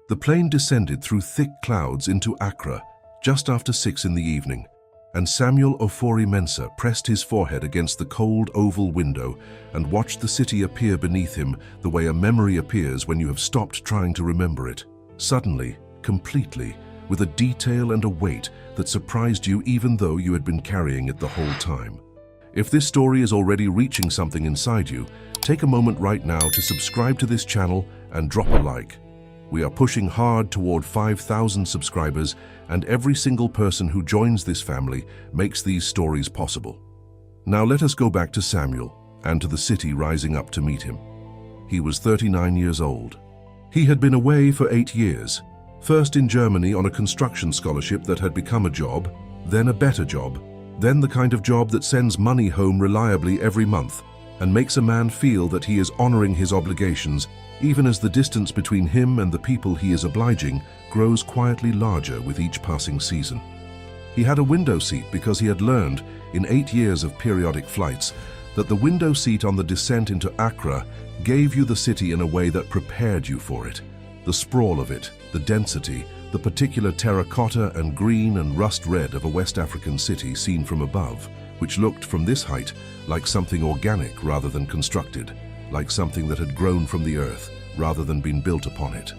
The plane descended through thick clouds into Accra just after 6 in the evening, and Samuel Ofori-Mensah pressed his forehead against the cold oval window and watched the city appear beneath him the way a memory appears when you have stopped trying to remember it. Suddenly, completely, with a detail and a weight that surprised you even though you had been carrying it the whole time. If this story is already reaching something inside you, take a moment right now to subscribe to this channel and drop a like. We are pushing hard toward 5,000 subscribers, and every single person who joins this family makes these stories possible. Now let us go back to Samuel and to the city rising up to meet him. He was 39 years old. He had been away for 8 years, first in Germany on a construction scholarship that had become a job, then a better job, then the kind of job that sends money home reliably every month and makes a man feel that he is honoring his obligations even as the distance between him and the people he is obliging grows quietly larger with each passing season. He had a window seat because he had learned, in 8 years of periodic flights, that the window seat on the descent into Accra gave you the city in a way that prepared you for it. The sprawl of it, the density, the particular terracotta and green and rust red of a West African city seen from above, which looked from this height like something organic rather than constructed, like something that had grown from the earth rather than been built upon it.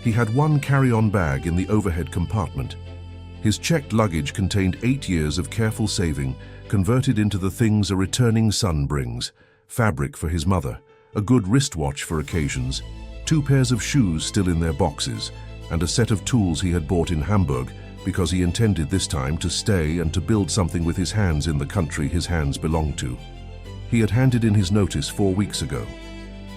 He had one carry-on bag in the overhead compartment. His checked luggage contained 8 years of careful saving, converted into the things a returning son brings: fabric for his mother, a good wristwatch for occasions, 2 pairs of shoes still in their boxes, and a set of tools he had bought in Hamburg because he intended this time to stay and to build something with his hands in the country his hands belonged to. He had handed in his notice 4 weeks ago.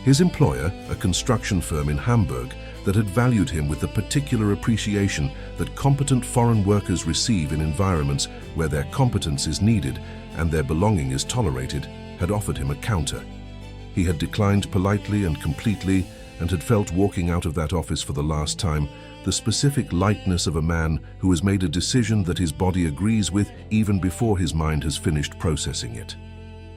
His employer, a construction firm in Hamburg that had valued him with the particular appreciation that competent foreign workers receive in environments where their competence is needed and their belonging is tolerated, had offered him a counter. He had declined politely and completely and had felt, walking out of that office for the last time, the specific lightness of a man who has made a decision that his body agrees with even before his mind has finished processing it.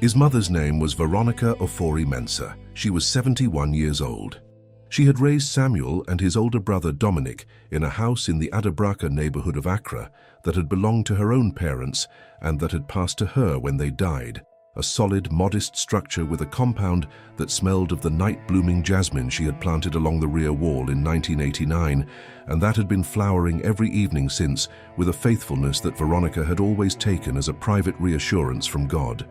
His mother's name was Veronica Ofori-Mensah. She was 71 years old. She had raised Samuel and his older brother Dominic in a house in the Adabraka neighborhood of Accra that had belonged to her own parents and that had passed to her when they died. A solid, modest structure with a compound that smelled of the night-blooming jasmine she had planted along the rear wall in 1989, and that had been flowering every evening since, with a faithfulness that Veronica had always taken as a private reassurance from God.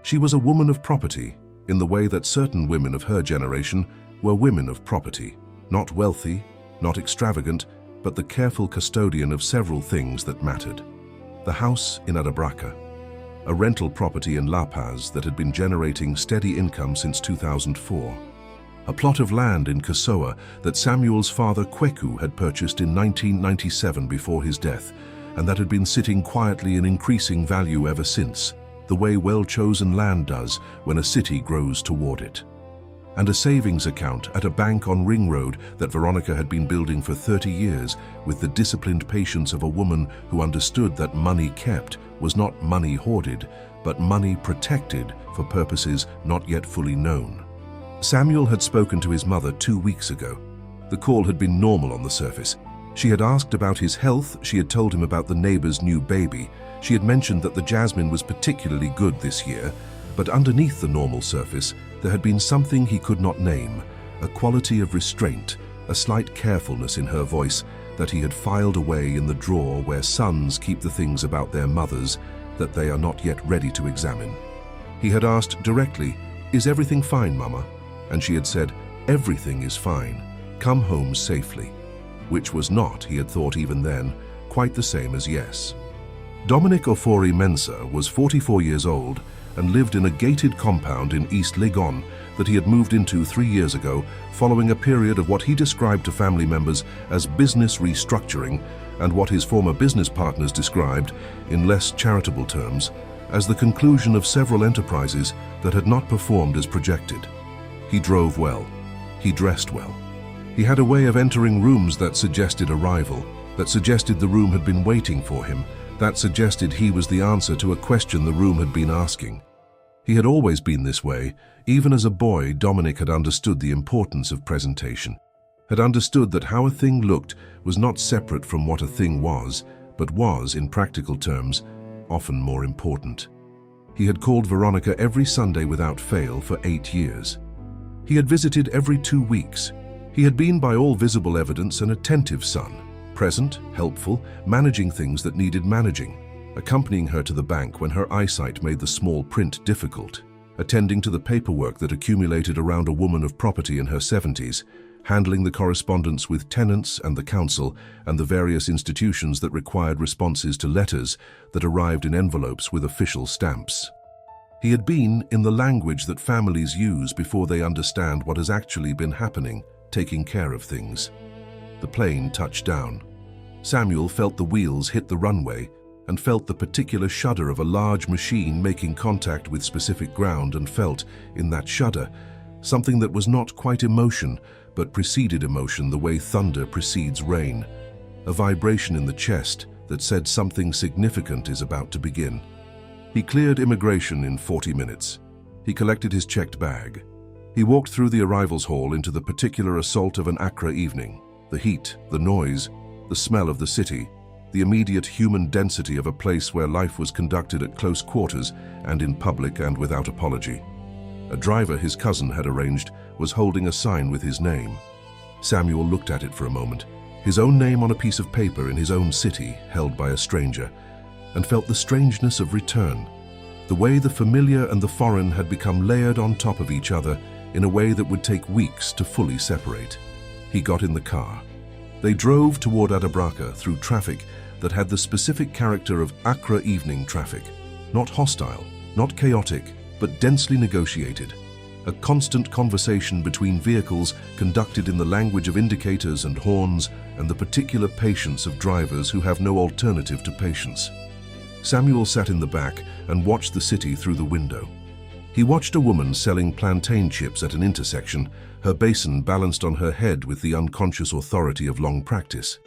She was a woman of property, in the way that certain women of her generation were women of property, not wealthy, not extravagant, but the careful custodian of several things that mattered. The house in Adabraka, a rental property in La Paz that had been generating steady income since 2004. A plot of land in Kasoa that Samuel's father Kweku had purchased in 1997 before his death, and that had been sitting quietly in increasing value ever since, the way well-chosen land does when a city grows toward it. And a savings account at a bank on Ring Road that Veronica had been building for 30 years with the disciplined patience of a woman who understood that money kept was not money hoarded, but money protected for purposes not yet fully known. Samuel had spoken to his mother 2 weeks ago. The call had been normal on the surface. She had asked about his health, she had told him about the neighbor's new baby, she had mentioned that the jasmine was particularly good this year, but underneath the normal surface, there had been something he could not name, a quality of restraint, a slight carefulness in her voice that he had filed away in the drawer where sons keep the things about their mothers that they are not yet ready to examine. He had asked directly, "Is everything fine, Mama?" And she had said, "Everything is fine. Come home safely," which was not, he had thought even then, quite the same as yes. Dominic Ofori-Mensah was 44 years old and lived in a gated compound in East Legon that he had moved into 3 years ago following a period of what he described to family members as business restructuring and what his former business partners described, in less charitable terms, as the conclusion of several enterprises that had not performed as projected. He drove well. He dressed well. He had a way of entering rooms that suggested arrival, that suggested the room had been waiting for him, that suggested he was the answer to a question the room had been asking. He had always been this way. Even as a boy, Dominic had understood the importance of presentation. had understood that how a thing looked was not separate from what a thing was, but was, in practical terms, often more important. He had called Veronica every Sunday without fail for 8 years. He had visited every 2 weeks. He had been, by all visible evidence, an attentive son, present, helpful, managing things that needed managing, accompanying her to the bank when her eyesight made the small print difficult, attending to the paperwork that accumulated around a woman of property in her 70s, handling the correspondence with tenants and the council and the various institutions that required responses to letters that arrived in envelopes with official stamps. He had been, in the language that families use before they understand what has actually been happening, taking care of things. The plane touched down. Samuel felt the wheels hit the runway and felt the particular shudder of a large machine making contact with specific ground, and felt, in that shudder, something that was not quite emotion, but preceded emotion the way thunder precedes rain. A vibration in the chest that said something significant is about to begin. He cleared immigration in 40 minutes. He collected his checked bag. He walked through the arrivals hall into the particular assault of an Accra evening. The heat, the noise, the smell of the city, the immediate human density of a place where life was conducted at close quarters and in public and without apology. A driver his cousin had arranged was holding a sign with his name. Samuel looked at it for a moment, his own name on a piece of paper in his own city, held by a stranger, and felt the strangeness of return, the way the familiar and the foreign had become layered on top of each other in a way that would take weeks to fully separate. He got in the car. They drove toward Adabraka through traffic that had the specific character of Accra evening traffic, not hostile, not chaotic, but densely negotiated. A constant conversation between vehicles conducted in the language of indicators and horns and the particular patience of drivers who have no alternative to patience. Samuel sat in the back and watched the city through the window. He watched a woman selling plantain chips at an intersection, her basin balanced on her head with the unconscious authority of long practice.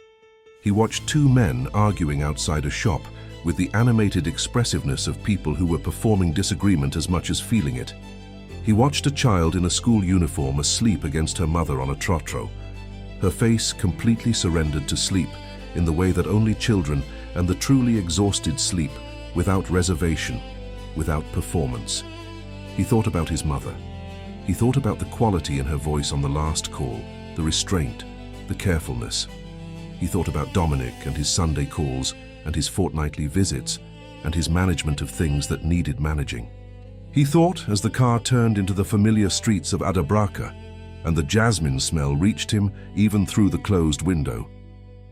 He watched 2 men arguing outside a shop with the animated expressiveness of people who were performing disagreement as much as feeling it. He watched a child in a school uniform asleep against her mother on a trotro, her face completely surrendered to sleep in the way that only children and the truly exhausted sleep, without reservation, without performance. He thought about his mother. He thought about the quality in her voice on the last call, the restraint, the carefulness. He thought about Dominic and his Sunday calls and his fortnightly visits and his management of things that needed managing. He thought as the car turned into the familiar streets of Adabraka and the jasmine smell reached him even through the closed window.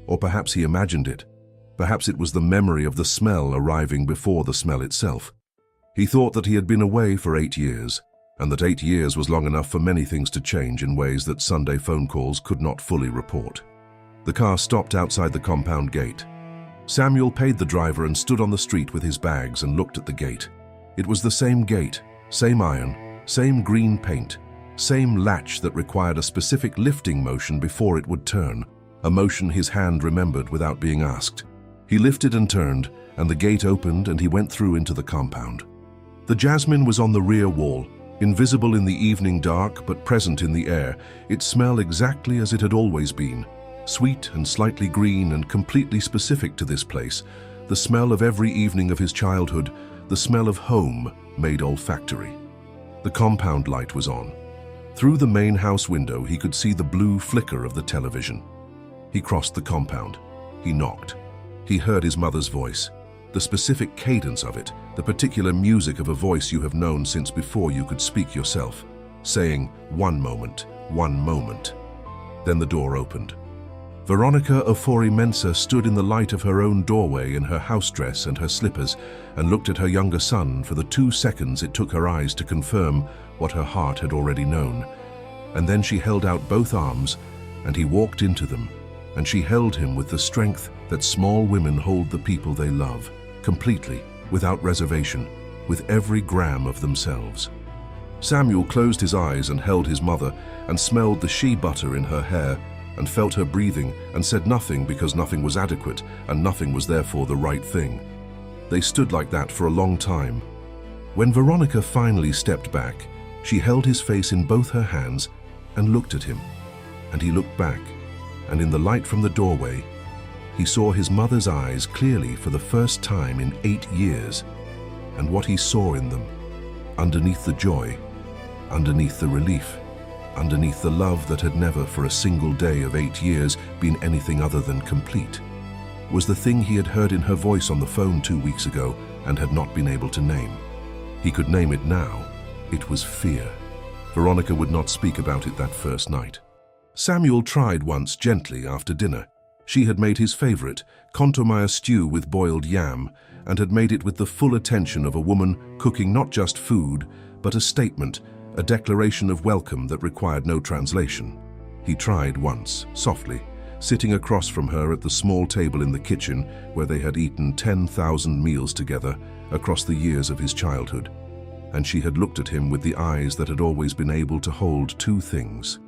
Or perhaps he imagined it. Perhaps it was the memory of the smell arriving before the smell itself. He thought that he had been away for 8 years, and that 8 years was long enough for many things to change in ways that Sunday phone calls could not fully report. The car stopped outside the compound gate. Samuel paid the driver and stood on the street with his bags and looked at the gate. It was the same gate, same iron, same green paint, same latch that required a specific lifting motion before it would turn, a motion his hand remembered without being asked. He lifted and turned, and the gate opened and he went through into the compound. The jasmine was on the rear wall, invisible in the evening dark but present in the air. It smelled exactly as it had always been, sweet and slightly green and completely specific to this place, the smell of every evening of his childhood, the smell of home made olfactory. The compound light was on. Through the main house window he could see the blue flicker of the television. He crossed the compound. He knocked. He heard his mother's voice, the specific cadence of it, the particular music of a voice you have known since before you could speak yourself, saying, "One moment, one moment." Then the door opened. Veronica Ofori-Mensah stood in the light of her own doorway in her house dress and her slippers and looked at her younger son for the 2 seconds it took her eyes to confirm what her heart had already known. And then she held out both arms and he walked into them, and she held him with the strength that small women hold the people they love, completely, without reservation, with every gram of themselves. Samuel closed his eyes and held his mother and smelled the shea butter in her hair and felt her breathing and said nothing because nothing was adequate and nothing was therefore the right thing. They stood like that for a long time. When Veronica finally stepped back, she held his face in both her hands and looked at him. and he looked back, and in the light from the doorway, he saw his mother's eyes clearly for the first time in 8 years, and what he saw in them, underneath the joy, underneath the relief, underneath the love that had never for a single day of 8 years been anything other than complete, was the thing he had heard in her voice on the phone 2 weeks ago and had not been able to name. He could name it now. It was fear. Veronica would not speak about it that first night. Samuel tried once gently after dinner. She had made his favorite, kontomaya stew with boiled yam, and had made it with the full attention of a woman cooking not just food, but a statement, a declaration of welcome that required no translation. He tried once, softly, sitting across from her at the small table in the kitchen where they had eaten 10,000 meals together across the years of his childhood. And she had looked at him with the eyes that had always been able to hold two things.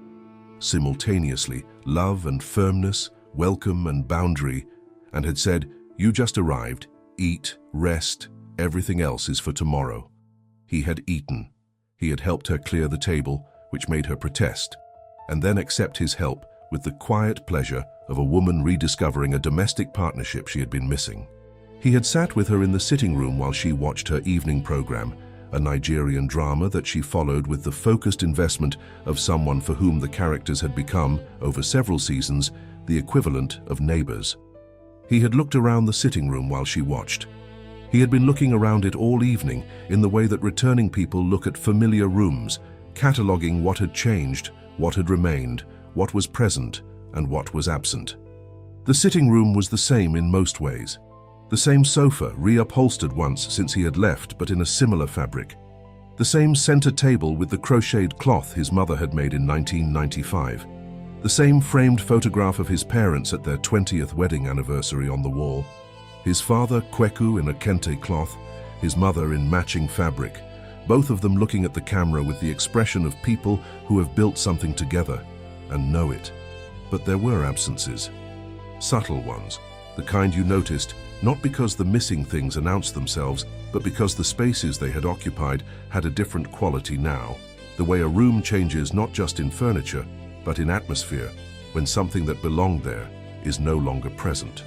Simultaneously, love and firmness, welcome and boundary, and had said, "You just arrived, eat, rest, everything else is for tomorrow." He had eaten. He had helped her clear the table, which made her protest, and then accept his help with the quiet pleasure of a woman rediscovering a domestic partnership she had been missing. He had sat with her in the sitting room while she watched her evening program, a Nigerian drama that she followed with the focused investment of someone for whom the characters had become, over several seasons, the equivalent of neighbors. He had looked around the sitting room while she watched. He had been looking around it all evening in the way that returning people look at familiar rooms, cataloging what had changed, what had remained, what was present, and what was absent. The sitting room was the same in most ways. The same sofa, reupholstered once since he had left, but in a similar fabric. The same center table with the crocheted cloth his mother had made in 1995. The same framed photograph of his parents at their 20th wedding anniversary on the wall. His father, Kweku, in a kente cloth, his mother in matching fabric, both of them looking at the camera with the expression of people who have built something together and know it. But there were absences. Subtle ones, the kind you noticed, not because the missing things announced themselves, but because the spaces they had occupied had a different quality now, the way a room changes not just in furniture, but in atmosphere, when something that belonged there is no longer present.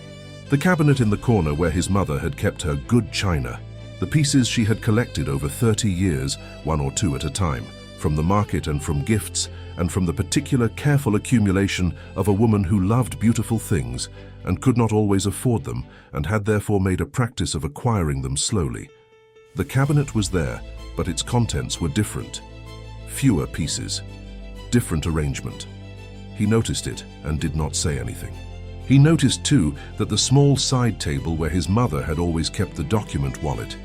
The cabinet in the corner where his mother had kept her good china, the pieces she had collected over 30 years, one or two at a time, from the market and from gifts, and from the particular careful accumulation of a woman who loved beautiful things and could not always afford them and had therefore made a practice of acquiring them slowly. The cabinet was there, but its contents were different. Fewer pieces, different arrangement. He noticed it and did not say anything. He noticed too that the small side table where his mother had always kept the document wallet,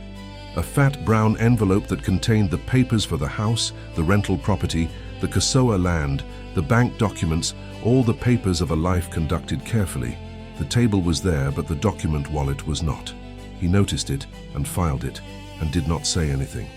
a fat brown envelope that contained the papers for the house, the rental property, the Kasoa land, the bank documents, all the papers of a life conducted carefully. The table was there, but the document wallet was not. He noticed it and filed it and did not say anything.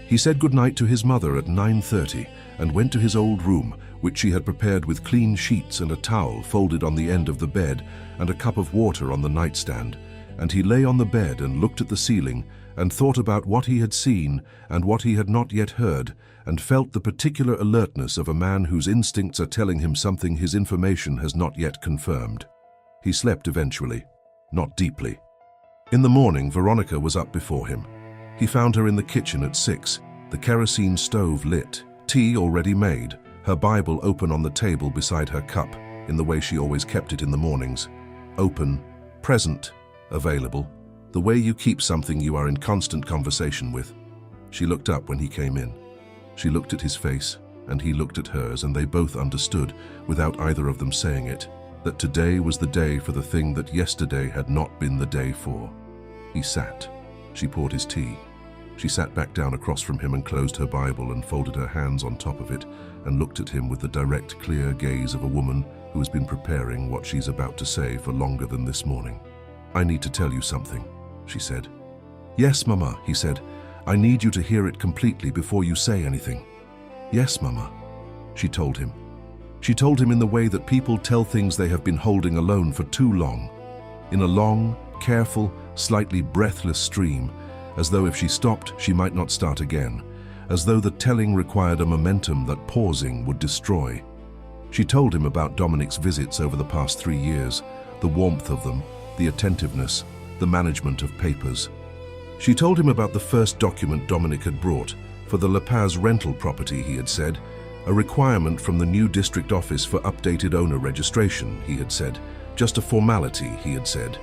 He said goodnight to his mother at 9:30 and went to his old room, which she had prepared with clean sheets and a towel folded on the end of the bed and a cup of water on the nightstand. And he lay on the bed and looked at the ceiling and thought about what he had seen and what he had not yet heard, and felt the particular alertness of a man whose instincts are telling him something his information has not yet confirmed. He slept eventually, not deeply. In the morning, Veronica was up before him. He found her in the kitchen at 6, the kerosene stove lit, tea already made, her Bible open on the table beside her cup, in the way she always kept it in the mornings. Open, present, available, the way you keep something you are in constant conversation with. She looked up when he came in. She looked at his face, and he looked at hers, and they both understood, without either of them saying it, that today was the day for the thing that yesterday had not been the day for. He sat. She poured his tea. She sat back down across from him and closed her Bible and folded her hands on top of it and looked at him with the direct, clear gaze of a woman who has been preparing what she's about to say for longer than this morning. "I need to tell you something," she said. "Yes, Mama," he said. "I need you to hear it completely before you say anything." "Yes, Mama," she told him. She told him in the way that people tell things they have been holding alone for too long, in a long, careful, slightly breathless stream, as though if she stopped, she might not start again, as though the telling required a momentum that pausing would destroy. She told him about Dominic's visits over the past 3 years, the warmth of them, the attentiveness, the management of papers. She told him about the first document Dominic had brought, for the La Paz rental property, he had said, a requirement from the new district office for updated owner registration, he had said, just a formality, he had said.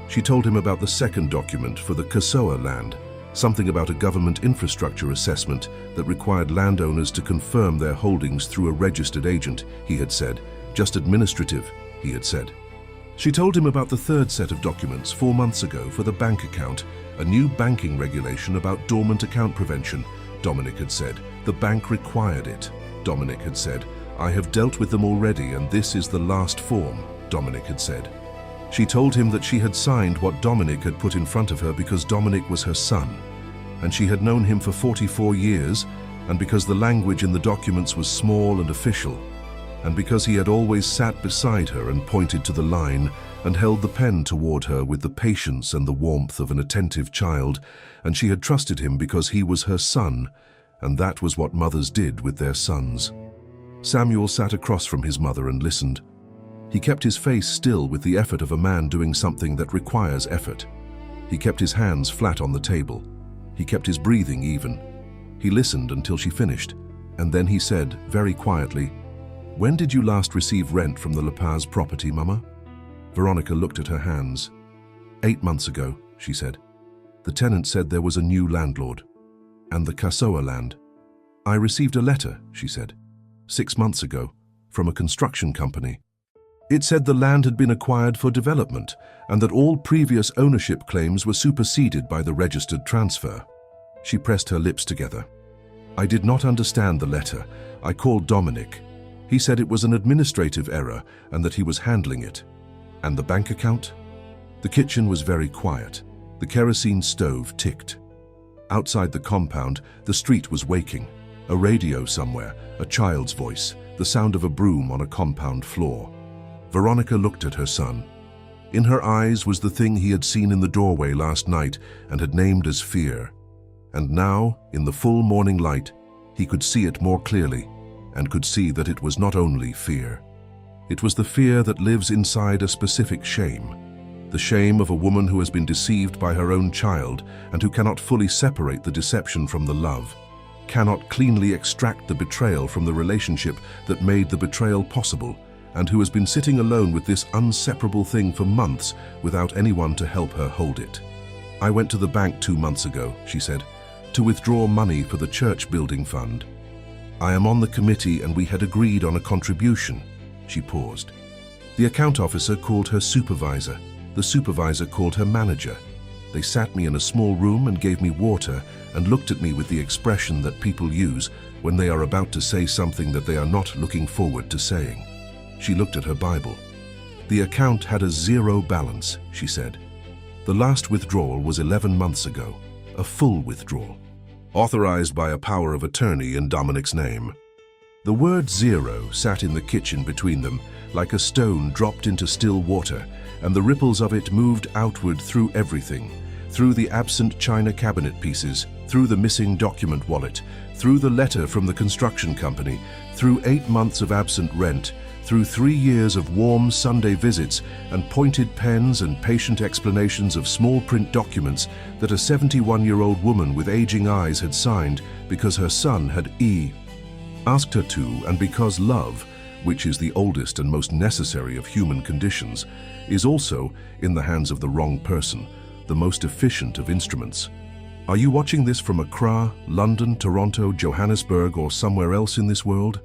She told him about the second document for the Casoa land, something about a government infrastructure assessment that required landowners to confirm their holdings through a registered agent, he had said, just administrative, he had said. She told him about the third set of documents 4 months ago for the bank account, a new banking regulation about dormant account prevention, Dominic had said. The bank required it, Dominic had said. I have dealt with them already and this is the last form, Dominic had said. She told him that she had signed what Dominic had put in front of her because Dominic was her son, and she had known him for 44 years, and because the language in the documents was small and official, and because he had always sat beside her and pointed to the line and held the pen toward her with the patience and the warmth of an attentive child, and she had trusted him because he was her son, and that was what mothers did with their sons. Samuel sat across from his mother and listened. He kept his face still with the effort of a man doing something that requires effort. He kept his hands flat on the table. He kept his breathing even. He listened until she finished, and then he said, very quietly, "When did you last receive rent from the La Paz property, Mama?" Veronica looked at her hands. 8 months ago, she said. The tenant said there was a new landlord. And the Casoa land. I received a letter, she said, 6 months ago, from a construction company. It said the land had been acquired for development and that all previous ownership claims were superseded by the registered transfer. She pressed her lips together. I did not understand the letter. I called Dominic. He said it was an administrative error and that he was handling it. And the bank account? The kitchen was very quiet. The kerosene stove ticked. Outside the compound, the street was waking. A radio somewhere, a child's voice, the sound of a broom on a compound floor. Veronica looked at her son. In her eyes was the thing he had seen in the doorway last night and had named as fear. And now, in the full morning light, he could see it more clearly and could see that it was not only fear. It was the fear that lives inside a specific shame. The shame of a woman who has been deceived by her own child and who cannot fully separate the deception from the love, cannot cleanly extract the betrayal from the relationship that made the betrayal possible, and who has been sitting alone with this inseparable thing for months without anyone to help her hold it. I went to the bank 2 months ago, she said, to withdraw money for the church building fund. I am on the committee and we had agreed on a contribution. She paused. The account officer called her supervisor. The supervisor called her manager. They sat me in a small room and gave me water and looked at me with the expression that people use when they are about to say something that they are not looking forward to saying. She looked at her Bible. The account had a 0 balance, she said. The last withdrawal was 11 months ago, a full withdrawal, authorized by a power of attorney in Dominic's name. The word 0 sat in the kitchen between them, like a stone dropped into still water, and the ripples of it moved outward through everything, through the absent china cabinet pieces, through the missing document wallet, through the letter from the construction company, through 8 months of absent rent, through 3 years of warm Sunday visits and pointed pens and patient explanations of small print documents that a 71-year-old woman with aging eyes had signed because her son had asked her to, and because love, which is the oldest and most necessary of human conditions, is also, in the hands of the wrong person, the most efficient of instruments. Are you watching this from Accra, London, Toronto, Johannesburg, or somewhere else in this world?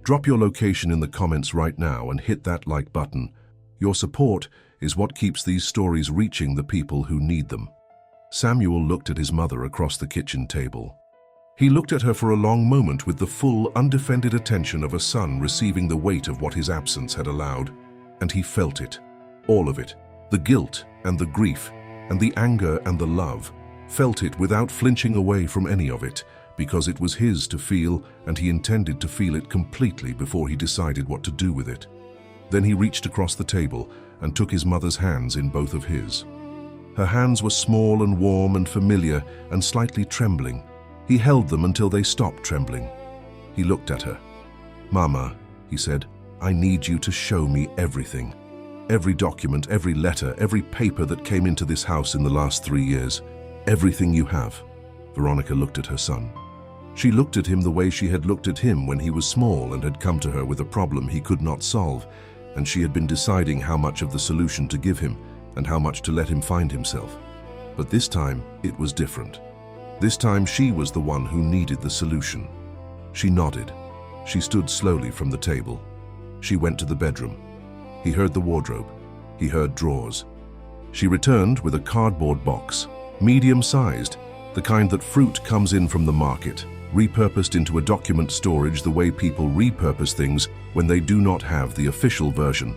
Drop your location in the comments right now and hit that like button. Your support is what keeps these stories reaching the people who need them. Samuel looked at his mother across the kitchen table. He looked at her for a long moment with the full, undefended attention of a son receiving the weight of what his absence had allowed. And he felt it, all of it, the guilt and the grief and the anger and the love, felt it without flinching away from any of it, because it was his to feel and he intended to feel it completely before he decided what to do with it. Then he reached across the table and took his mother's hands in both of his. Her hands were small and warm and familiar and slightly trembling. He held them until they stopped trembling. He looked at her. "Mama," he said, I need you to show me everything. Every document, every letter, every paper that came into this house in the last 3 years. Everything you have." Veronica looked at her son. She looked at him the way she had looked at him when he was small and had come to her with a problem he could not solve, and she had been deciding how much of the solution to give him and how much to let him find himself. But this time, it was different. This time, she was the one who needed the solution. She nodded. She stood slowly from the table. She went to the bedroom. He heard the wardrobe. He heard drawers. She returned with a cardboard box, medium-sized, the kind that fruit comes in from the market, repurposed into a document storage the way people repurpose things when they do not have the official version.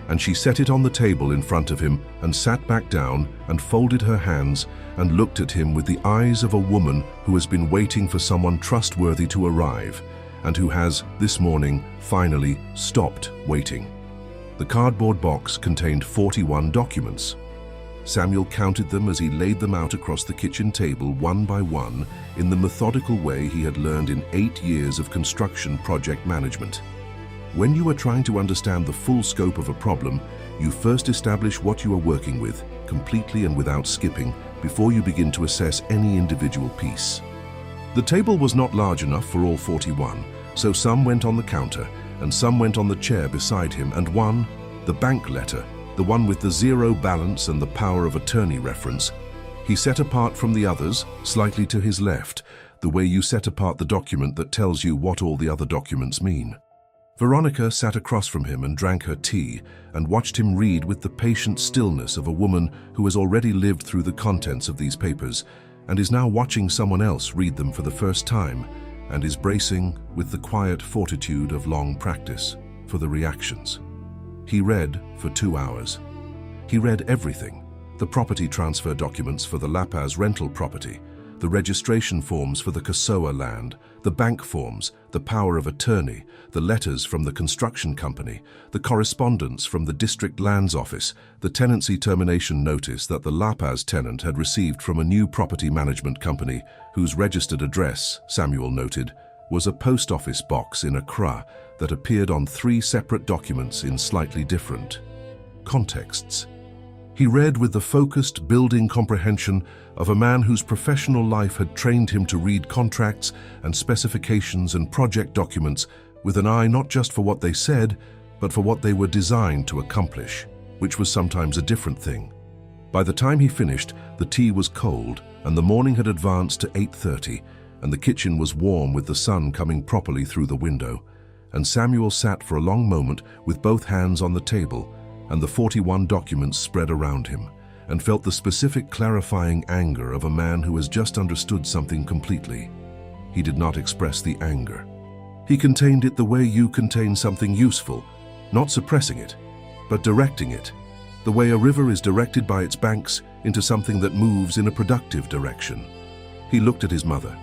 And she set it on the table in front of him and sat back down and folded her hands and looked at him with the eyes of a woman who has been waiting for someone trustworthy to arrive and who has, this morning, finally stopped waiting. The cardboard box contained 41 documents. Samuel counted them as he laid them out across the kitchen table one by one in the methodical way he had learned in 8 years of construction project management. When you are trying to understand the full scope of a problem, you first establish what you are working with, completely and without skipping, before you begin to assess any individual piece. The table was not large enough for all 41, so some went on the counter, and some went on the chair beside him, and one, the bank letter, the one with the zero balance and the power of attorney reference, he set apart from the others, slightly to his left, the way you set apart the document that tells you what all the other documents mean. Veronica sat across from him and drank her tea and watched him read with the patient stillness of a woman who has already lived through the contents of these papers and is now watching someone else read them for the first time and is bracing with the quiet fortitude of long practice for the reactions. He read for 2 hours. He read everything: the property transfer documents for the La Paz rental property, the registration forms for the Casoa land, the bank forms, the power of attorney, the letters from the construction company, the correspondence from the district lands office, the tenancy termination notice that the La Paz tenant had received from a new property management company whose registered address, Samuel noted, was a post office box in Accra that appeared on 3 separate documents in slightly different contexts. He read with the focused, building comprehension of a man whose professional life had trained him to read contracts and specifications and project documents with an eye not just for what they said, but for what they were designed to accomplish, which was sometimes a different thing. By the time he finished, the tea was cold and the morning had advanced to 8:30, and the kitchen was warm with the sun coming properly through the window, and Samuel sat for a long moment with both hands on the table and the 41 documents spread around him, and felt the specific clarifying anger of a man who has just understood something completely. He did not express the anger. He contained it the way you contain something useful, not suppressing it, but directing it, the way a river is directed by its banks into something that moves in a productive direction. He looked at his mother.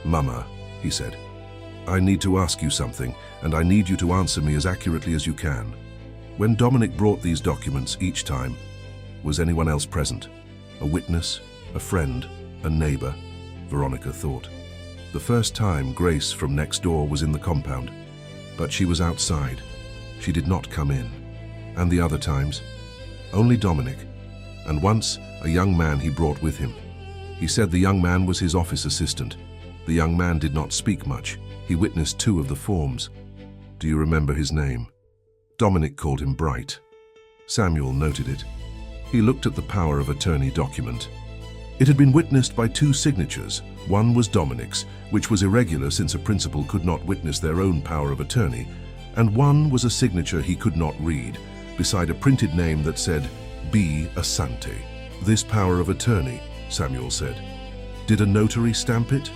"Mama," he said, "I need to ask you something, and I need you to answer me as accurately as you can. When Dominic brought these documents each time, was anyone else present? A witness, a friend, a neighbor?" Veronica thought. The first time Grace from next door was in the compound, but she was outside. She did not come in. And the other times? Only Dominic, and once a young man he brought with him. He said the young man was his office assistant. The young man did not speak much. He witnessed 2 of the forms. Do you remember his name? Dominic called him Bright. Samuel noted it. He looked at the power of attorney document. It had been witnessed by 2 signatures. One was Dominic's, which was irregular since a principal could not witness their own power of attorney, and one was a signature he could not read, beside a printed name that said, B. Asante. This power of attorney, Samuel said. Did a notary stamp it?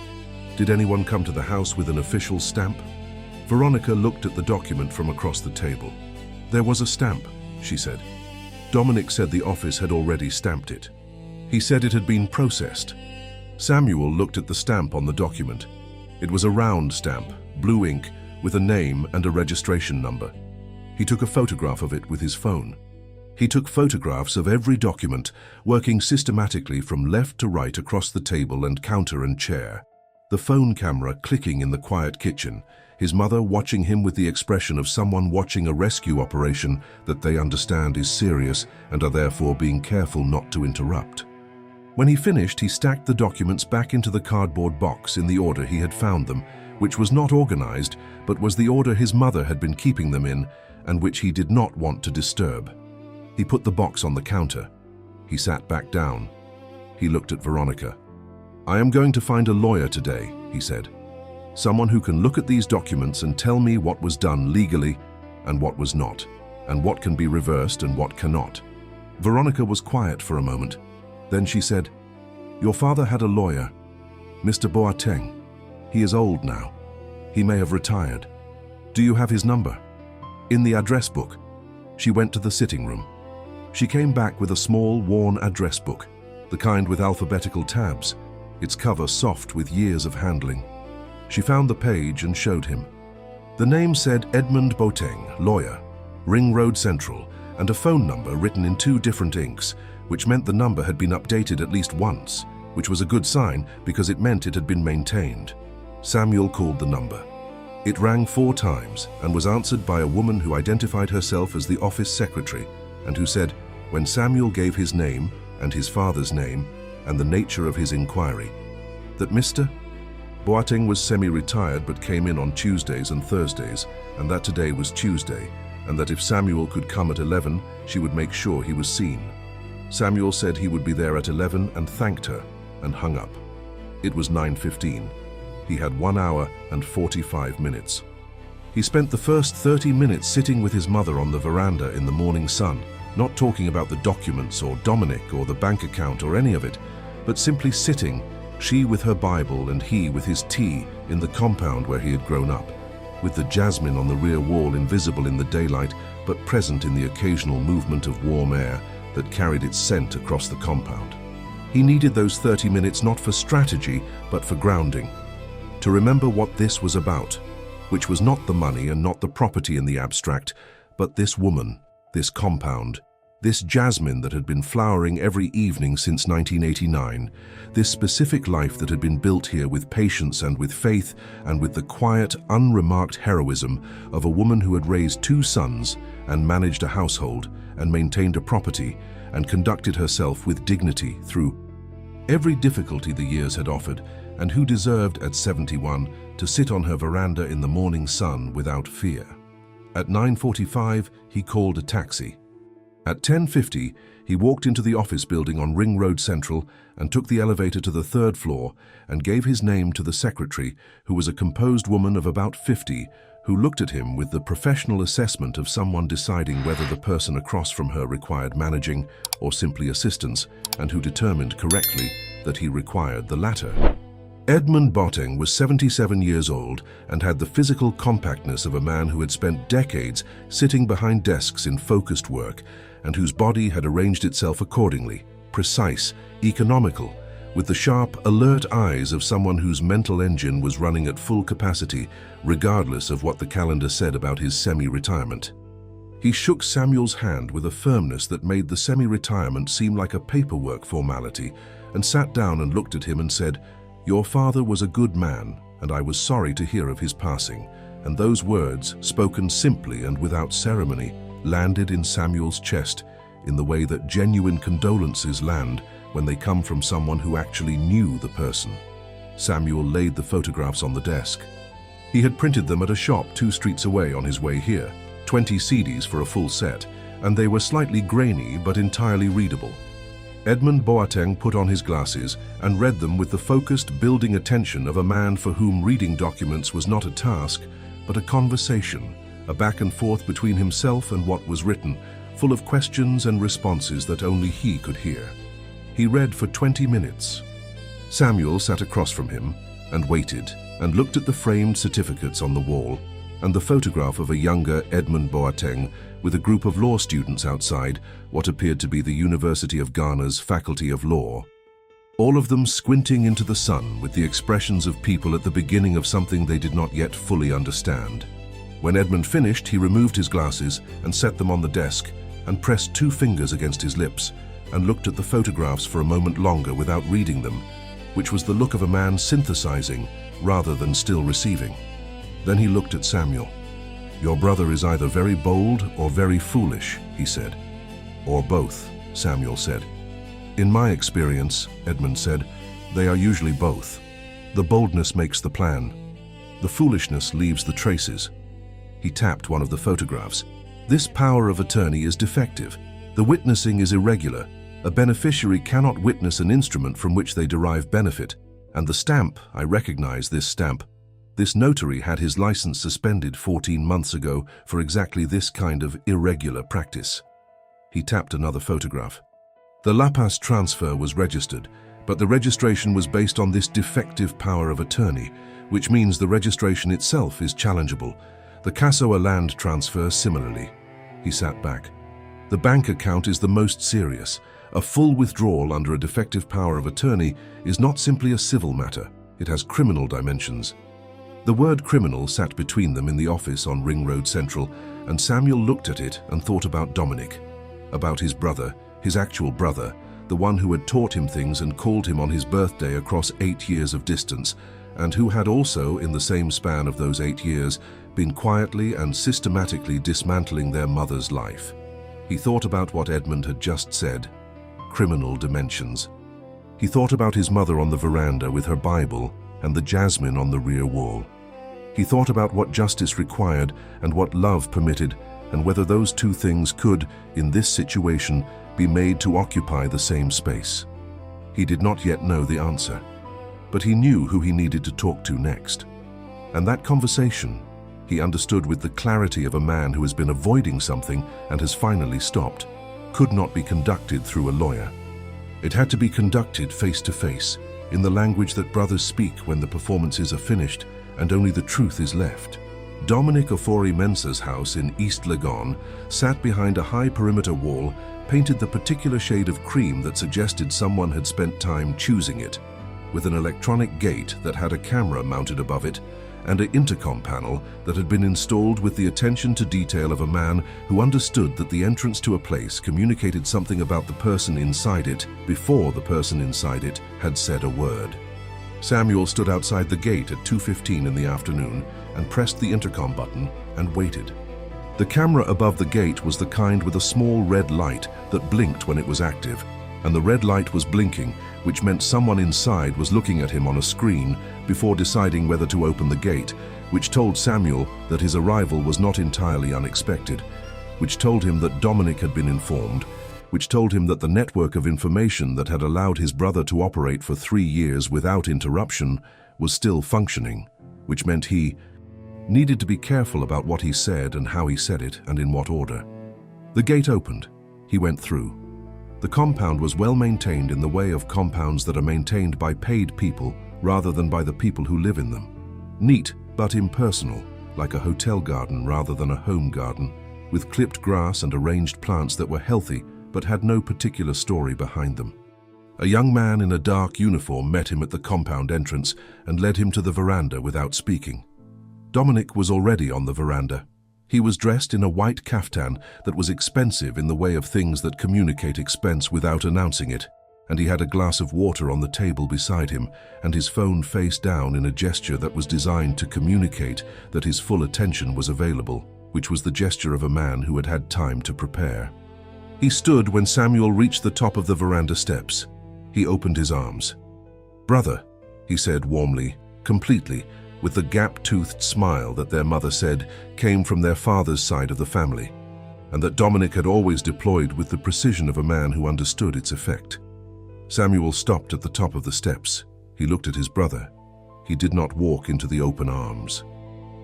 Did anyone come to the house with an official stamp? Veronica looked at the document from across the table. There was a stamp, she said. Dominic said the office had already stamped it. He said it had been processed. Samuel looked at the stamp on the document. It was a round stamp, blue ink, with a name and a registration number. He took a photograph of it with his phone. He took photographs of every document, working systematically from left to right across the table and counter and chair. The phone camera clicking in the quiet kitchen, his mother watching him with the expression of someone watching a rescue operation that they understand is serious and are therefore being careful not to interrupt. When he finished, he stacked the documents back into the cardboard box in the order he had found them, which was not organized, but was the order his mother had been keeping them in and which he did not want to disturb. He put the box on the counter. He sat back down. He looked at Veronica. "I am going to find a lawyer today," he said. "Someone who can look at these documents and tell me what was done legally and what was not, and what can be reversed and what cannot." Veronica was quiet for a moment. Then she said, "Your father had a lawyer, Mr. Boateng. He is old now. He may have retired. Do you have his number?" "In the address book." She went to the sitting room. She came back with a small, worn address book, the kind with alphabetical tabs, its cover soft with years of handling. She found the page and showed him. The name said Edmund Boateng, lawyer, Ring Road Central, and a phone number written in 2 different inks, which meant the number had been updated at least once, which was a good sign because it meant it had been maintained. Samuel called the number. It rang 4 times and was answered by a woman who identified herself as the office secretary and who said, when Samuel gave his name and his father's name and the nature of his inquiry, that Mr. Boateng was semi-retired but came in on Tuesdays and Thursdays, and that today was Tuesday, and that if Samuel could come at 11, she would make sure he was seen. Samuel said he would be there at 11 and thanked her, and hung up. It was 9:15. He had 1 hour and 45 minutes. He spent the first 30 minutes sitting with his mother on the veranda in the morning sun, not talking about the documents or Dominic or the bank account or any of it, but simply sitting, she with her Bible and he with his tea in the compound where he had grown up, with the jasmine on the rear wall invisible in the daylight but present in the occasional movement of warm air that carried its scent across the compound. He needed those 30 minutes not for strategy but for grounding, to remember what this was about, which was not the money and not the property in the abstract, but this woman, this compound, this jasmine that had been flowering every evening since 1989, this specific life that had been built here with patience and with faith and with the quiet, unremarked heroism of a woman who had raised 2 sons and managed a household and maintained a property and conducted herself with dignity through every difficulty the years had offered, and who deserved at 71 to sit on her veranda in the morning sun without fear. At 9:45, he called a taxi. At 10:50, he walked into the office building on Ring Road Central and took the elevator to the 3rd floor and gave his name to the secretary, who was a composed woman of about 50, who looked at him with the professional assessment of someone deciding whether the person across from her required managing or simply assistance, and who determined correctly that he required the latter. Edmund Boateng was 77 years old and had the physical compactness of a man who had spent decades sitting behind desks in focused work and whose body had arranged itself accordingly, precise, economical, with the sharp, alert eyes of someone whose mental engine was running at full capacity, regardless of what the calendar said about his semi-retirement. He shook Samuel's hand with a firmness that made the semi-retirement seem like a paperwork formality, and sat down and looked at him and said, "Your father was a good man, and I was sorry to hear of his passing." And those words, spoken simply and without ceremony, landed in Samuel's chest in the way that genuine condolences land when they come from someone who actually knew the person. Samuel laid the photographs on the desk. He had printed them at a shop 2 streets away on his way here, 20 CDs for a full set, and they were slightly grainy but entirely readable. Edmund Boateng put on his glasses and read them with the focused, building attention of a man for whom reading documents was not a task, but a conversation, a back and forth between himself and what was written, full of questions and responses that only he could hear. He read for 20 minutes. Samuel sat across from him and waited and looked at the framed certificates on the wall and the photograph of a younger Edmund Boateng with a group of law students outside what appeared to be the University of Ghana's Faculty of Law. All of them squinting into the sun with the expressions of people at the beginning of something they did not yet fully understand. When Edmund finished, he removed his glasses and set them on the desk and pressed 2 fingers against his lips and looked at the photographs for a moment longer without reading them. which was the look of a man synthesizing rather than still receiving. Then he looked at Samuel. "Your brother is either very bold or very foolish," he said. "Or both," Samuel said. "In my experience," Edmund said, "they are usually both. The boldness makes the plan. The foolishness leaves the traces." He tapped one of the photographs. "This power of attorney is defective. The witnessing is irregular. A beneficiary cannot witness an instrument from which they derive benefit. And the stamp, I recognize this stamp. This notary had his license suspended 14 months ago for exactly this kind of irregular practice." He tapped another photograph. "The Lapas transfer was registered, but the registration was based on this defective power of attorney, which means the registration itself is challengeable. The Casoa land transfer similarly." He sat back. "The bank account is the most serious. A full withdrawal under a defective power of attorney is not simply a civil matter. It has criminal dimensions." The word criminal sat between them in the office on Ring Road Central, and Samuel looked at it and thought about Dominic, about his brother, his actual brother, the one who had taught him things and called him on his birthday across 8 years of distance, and who had also, in the same span of those 8 years, been quietly and systematically dismantling their mother's life. He thought about what Edmund had just said. Criminal dimensions. He thought about his mother on the veranda with her Bible and the jasmine on the rear wall. He thought about what justice required and what love permitted, and whether those two things could, in this situation, be made to occupy the same space. He did not yet know the answer, but he knew who he needed to talk to next. And that conversation, he understood with the clarity of a man who has been avoiding something and has finally stopped, could not be conducted through a lawyer. It had to be conducted face to face, in the language that brothers speak when the performances are finished and only the truth is left. Dominic Ofori-Mensah's house in East Legon sat behind a high perimeter wall, painted the particular shade of cream that suggested someone had spent time choosing it, with an electronic gate that had a camera mounted above it, and an intercom panel that had been installed with the attention to detail of a man who understood that the entrance to a place communicated something about the person inside it before the person inside it had said a word. Samuel stood outside the gate at 2:15 in the afternoon and pressed the intercom button and waited. The camera above the gate was the kind with a small red light that blinked when it was active, and the red light was blinking, which meant someone inside was looking at him on a screen before deciding whether to open the gate, which told Samuel that his arrival was not entirely unexpected, which told him that Dominic had been informed, which told him that the network of information that had allowed his brother to operate for 3 years without interruption was still functioning, which meant he needed to be careful about what he said and how he said it and in what order. The gate opened. He went through. The compound was well maintained in the way of compounds that are maintained by paid people rather than by the people who live in them. Neat but impersonal, like a hotel garden rather than a home garden, with clipped grass and arranged plants that were healthy but had no particular story behind them. A young man in a dark uniform met him at the compound entrance and led him to the veranda without speaking. Dominic was already on the veranda. He was dressed in a white kaftan that was expensive in the way of things that communicate expense without announcing it, and he had a glass of water on the table beside him and his phone face down in a gesture that was designed to communicate that his full attention was available, which was the gesture of a man who had had time to prepare. He stood when Samuel reached the top of the veranda steps. He opened his arms. "Brother," he said warmly, completely, with the gap-toothed smile that their mother said came from their father's side of the family, and that Dominic had always deployed with the precision of a man who understood its effect. Samuel stopped at the top of the steps. He looked at his brother. He did not walk into the open arms.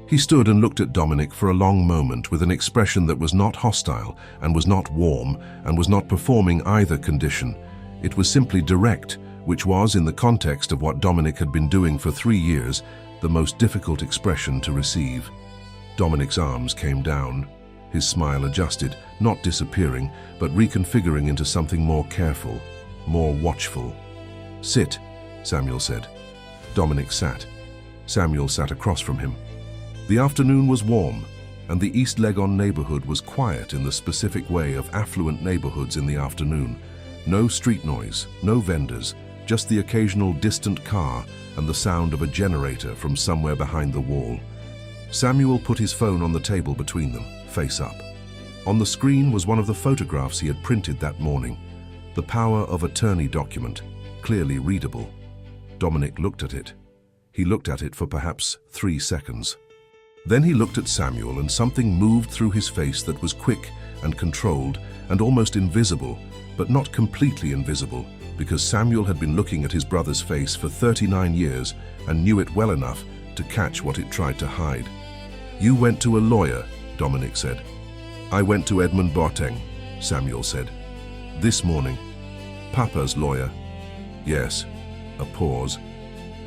He stood and looked at Dominic for a long moment with an expression that was not hostile and was not warm and was not performing either condition. It was simply direct, which was, in the context of what Dominic had been doing for 3 years, the most difficult expression to receive. Dominic's arms came down. His smile adjusted, not disappearing, but reconfiguring into something more careful, more watchful. "Sit," Samuel said. Dominic sat. Samuel sat across from him. The afternoon was warm, and the East Legon neighborhood was quiet in the specific way of affluent neighborhoods in the afternoon. No street noise, no vendors, just the occasional distant car and the sound of a generator from somewhere behind the wall. Samuel put his phone on the table between them, face up. On the screen was one of the photographs he had printed that morning, the power of attorney document, clearly readable. Dominic looked at it. He looked at it for perhaps 3 seconds. Then he looked at Samuel, and something moved through his face that was quick and controlled and almost invisible, but not completely invisible, because Samuel had been looking at his brother's face for 39 years and knew it well enough to catch what it tried to hide. "You went to a lawyer," Dominic said. "I went to Edmund Boateng," Samuel said. "This morning." "Papa's lawyer?" "Yes." A pause.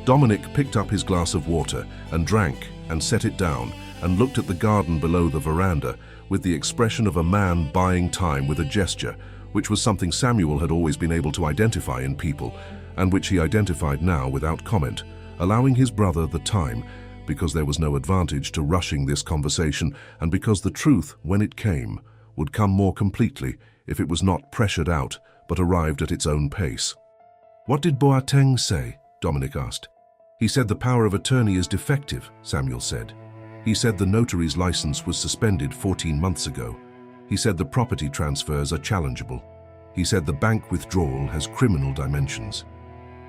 Dominic picked up his glass of water and drank and set it down and looked at the garden below the veranda with the expression of a man buying time with a gesture, which was something Samuel had always been able to identify in people, and which he identified now without comment, allowing his brother the time, because there was no advantage to rushing this conversation, and because the truth, when it came, would come more completely if it was not pressured out, but arrived at its own pace. "What did Boateng say?" Dominic asked. "He said the power of attorney is defective," Samuel said. "He said the notary's license was suspended 14 months ago. He said the property transfers are challengeable. He said the bank withdrawal has criminal dimensions."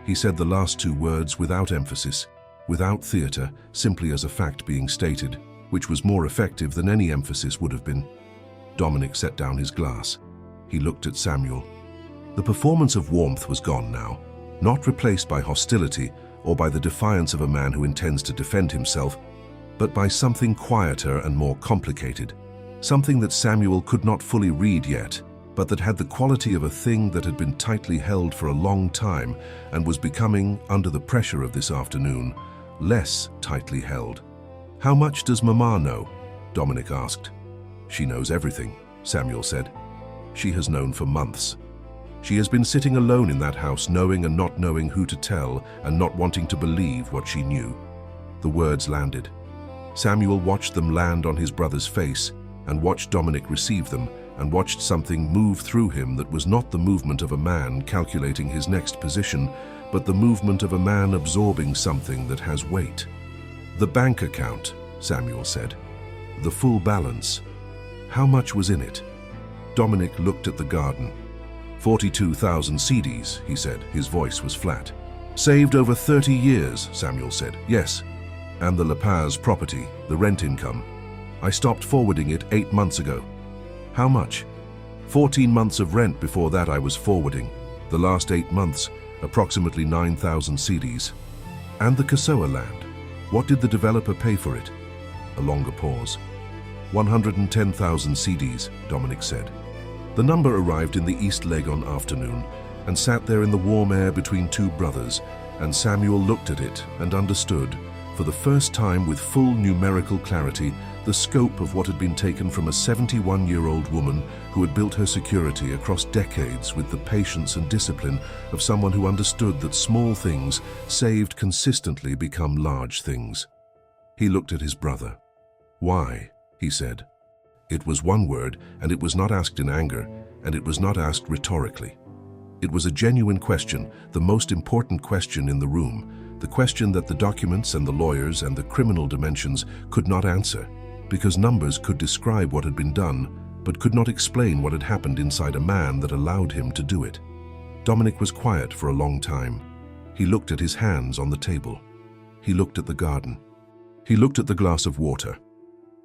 He said the last 2 words without emphasis, without theatre, simply as a fact being stated, which was more effective than any emphasis would have been. Dominic set down his glass. He looked at Samuel. The performance of warmth was gone now, not replaced by hostility or by the defiance of a man who intends to defend himself, but by something quieter and more complicated, something that Samuel could not fully read yet, but that had the quality of a thing that had been tightly held for a long time and was becoming, under the pressure of this afternoon, less tightly held. "How much does Mama know?" Dominic asked. "She knows everything," Samuel said. "She has known for months. She has been sitting alone in that house, knowing and not knowing who to tell and not wanting to believe what she knew." The words landed. Samuel watched them land on his brother's face and watched Dominic receive them and watched something move through him that was not the movement of a man calculating his next position, but the movement of a man absorbing something that has weight. "The bank account," Samuel said. "The full balance. How much was in it?" Dominic looked at the garden. 42,000 cedis, he said. His voice was flat. "Saved over 30 years, Samuel said. "Yes. And the La Paz property, the rent income. I stopped forwarding it 8 months ago." "How much?" 14 months of rent before that I was forwarding. The last 8 months, approximately 9,000 cedis. "And the Kasoa land? What did the developer pay for it?" A longer pause. 110,000 cedis, Dominic said. The number arrived in the East Legon afternoon and sat there in the warm air between 2 brothers, and Samuel looked at it and understood, for the first time with full numerical clarity, the scope of what had been taken from a 71-year-old woman who had built her security across decades with the patience and discipline of someone who understood that small things saved consistently become large things. He looked at his brother. "Why?" he said. It was one word, and it was not asked in anger, and it was not asked rhetorically. It was a genuine question, the most important question in the room, the question that the documents and the lawyers and the criminal dimensions could not answer, because numbers could describe what had been done, but could not explain what had happened inside a man that allowed him to do it. Dominic was quiet for a long time. He looked at his hands on the table. He looked at the garden. He looked at the glass of water.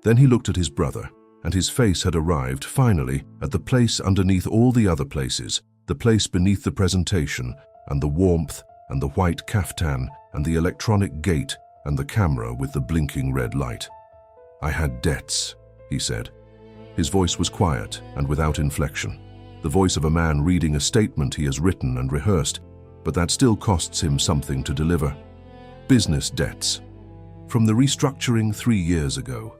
Then he looked at his brother, and his face had arrived, finally, at the place underneath all the other places, the place beneath the presentation, and the warmth, and the white caftan, and the electronic gate, and the camera with the blinking red light. "I had debts," he said. His voice was quiet and without inflection, the voice of a man reading a statement he has written and rehearsed, but that still costs him something to deliver. "Business debts. From the restructuring 3 years ago.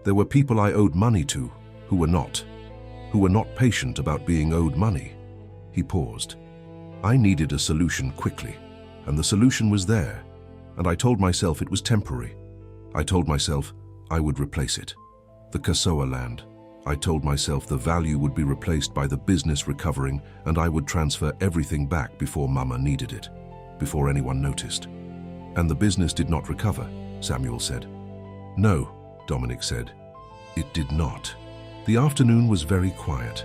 There were people I owed money to who were not patient about being owed money." He paused. "I needed a solution quickly, and the solution was there, and I told myself it was temporary. I told myself I would replace it. The Kasoa land. I told myself the value would be replaced by the business recovering, and I would transfer everything back before Mama needed it. before anyone noticed. And the business did not recover, Samuel said. No, Dominic said. It did not. The afternoon was very quiet.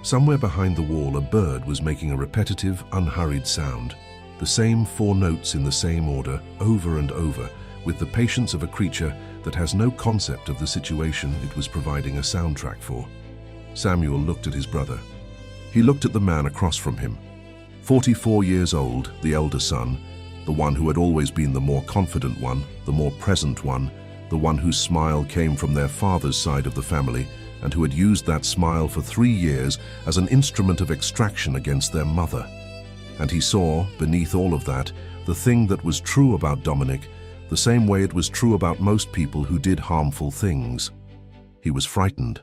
Somewhere behind the wall, a bird was making a repetitive, unhurried sound. The same 4 notes in the same order, over and over, with the patience of a creature that has no concept of the situation it was providing a soundtrack for. Samuel looked at his brother. He looked at the man across from him. 44 years old, the elder son, the one who had always been the more confident one, the more present one, the one whose smile came from their father's side of the family, and who had used that smile for 3 years as an instrument of extraction against their mother. And he saw, beneath all of that, the thing that was true about Dominic, the same way it was true about most people who did harmful things. He was frightened.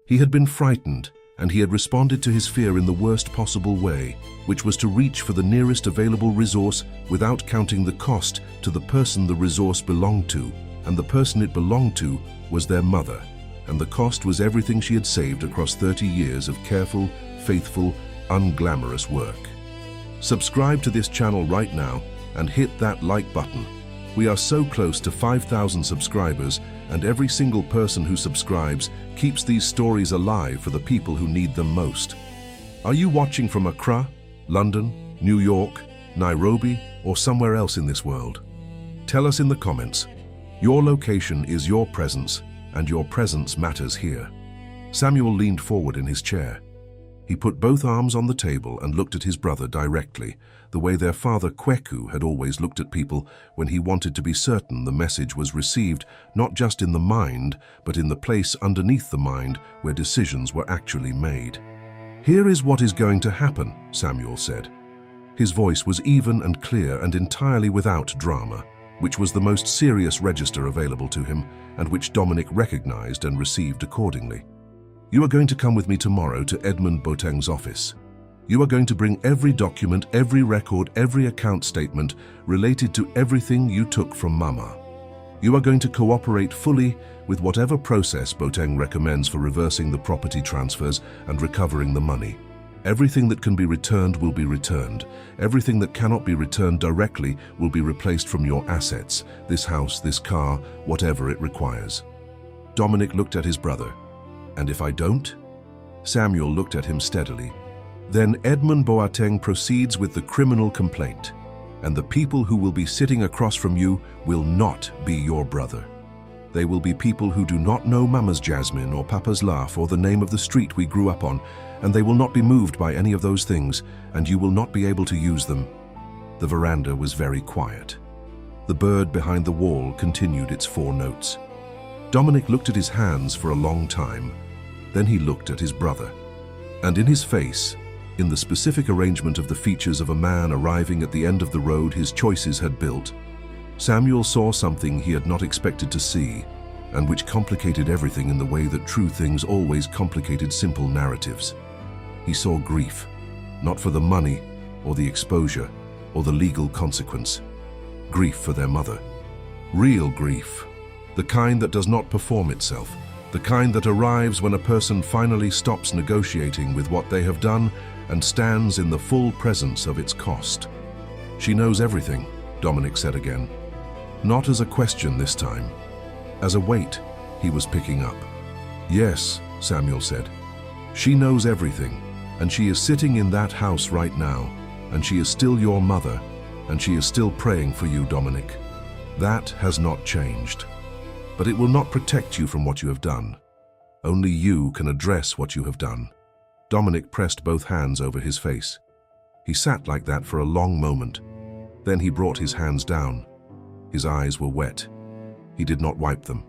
He had been frightened, and he had responded to his fear in the worst possible way, which was to reach for the nearest available resource without counting the cost to the person the resource belonged to, and the person it belonged to was their mother, and the cost was everything she had saved across 30 years of careful, faithful, unglamorous work. Subscribe to this channel right now and hit that like button. We are so close to 5,000 subscribers, and every single person who subscribes keeps these stories alive for the people who need them most. Are you watching from Accra, London, New York, Nairobi, or somewhere else in this world? Tell us in the comments. Your location is your presence, and your presence matters here. Samuel leaned forward in his chair. He put both arms on the table and looked at his brother directly, the way their father Kweku had always looked at people when he wanted to be certain the message was received not just in the mind, but in the place underneath the mind where decisions were actually made. Here is what is going to happen, Samuel said. His voice was even and clear and entirely without drama, which was the most serious register available to him and which Dominic recognized and received accordingly. You are going to come with me tomorrow to Edmund Boateng's office. You are going to bring every document, every record, every account statement related to everything you took from Mama. You are going to cooperate fully with whatever process Boateng recommends for reversing the property transfers and recovering the money. Everything that can be returned will be returned. Everything that cannot be returned directly will be replaced from your assets, this house, this car, whatever it requires. Dominic looked at his brother. And if I don't? Samuel looked at him steadily. Then Edmund Boateng proceeds with the criminal complaint, and the people who will be sitting across from you will not be your brother. They will be people who do not know Mama's Jasmine or Papa's laugh or the name of the street we grew up on, and they will not be moved by any of those things, and you will not be able to use them. The veranda was very quiet. The bird behind the wall continued its 4 notes. Dominic looked at his hands for a long time. Then he looked at his brother. And in his face, in the specific arrangement of the features of a man arriving at the end of the road his choices had built, Samuel saw something he had not expected to see, and which complicated everything in the way that true things always complicated simple narratives. He saw grief, not for the money, or the exposure, or the legal consequence. Grief for their mother. Real grief. The kind that does not perform itself. The kind that arrives when a person finally stops negotiating with what they have done and stands in the full presence of its cost. She knows everything, Dominic said again. Not as a question this time. As a weight he was picking up. Yes, Samuel said. She knows everything, and she is sitting in that house right now, and she is still your mother, and she is still praying for you, Dominic. That has not changed. But it will not protect you from what you have done. Only you can address what you have done. Dominic pressed both hands over his face. He sat like that for a long moment. Then he brought his hands down. His eyes were wet. He did not wipe them.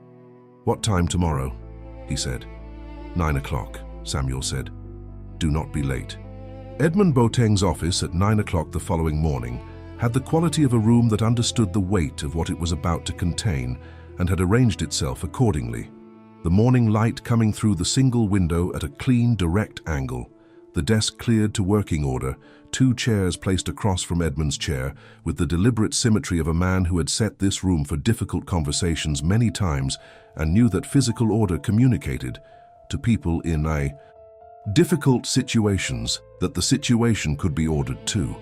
What time tomorrow? He said. 9 o'clock, Samuel said. Do not be late. Edmund Boateng's office at 9 o'clock the following morning had the quality of a room that understood the weight of what it was about to contain and had arranged itself accordingly. The morning light coming through the single window at a clean, direct angle, the desk cleared to working order, 2 chairs placed across from Edmund's chair, with the deliberate symmetry of a man who had set this room for difficult conversations many times and knew that physical order communicated to people in difficult situations that the situation could be ordered too.